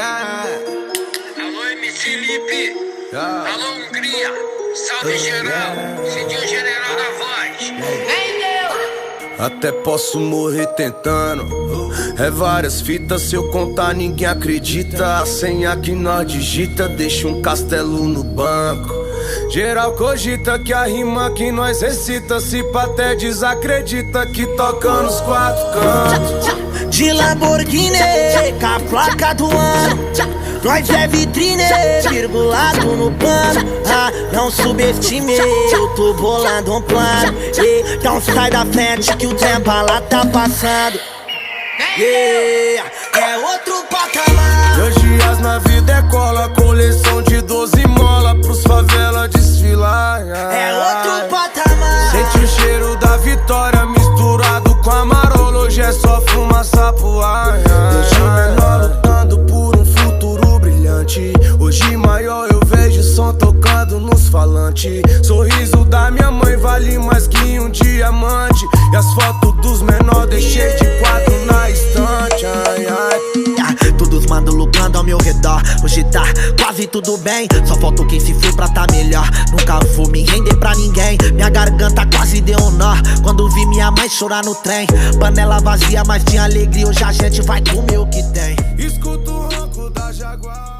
Alô, MC Lipe. Alô, Hungria. Salve geral. Sentiu o general da voz. Vem, Deus. Até posso morrer tentando. É várias fitas, se eu contar ninguém acredita. A senha que nós digita deixa um castelo no banco. Geral cogita que a rima que nós recita, se pá até desacredita que toca nos quatro cantos. De Lamborghini, com a placa do ano, nós é vitrine, virgulado no pano. Ah, não subestime, eu tô bolando um plano. Então sai da frente que o tempo lá tá passando. É outro patamar. 2 dias na vida é cola, coleção de 12 mola pros favela desfilar. É outro patamar. Sente o cheiro da vitória misturado com a marola, hoje é só fumaça pro ar. Deixa o menor lutando por um futuro brilhante. Hoje maior eu vejo som tocando nos falantes. Sorriso da minha mãe vale mais que um diamante. E as fotos dos menores deixei de quadro na estante. Ai, ai. Todos mandam lugando ao meu redor. Hoje tá quase tudo bem, só falta quem se for pra tá melhor. Nunca vou me render pra ninguém. Minha garganta quase deu um nó quando vi minha mãe chorar no trem. Panela vazia, mas tinha alegria. Hoje a gente vai comer o que tem. Escuto o ronco da Jaguar.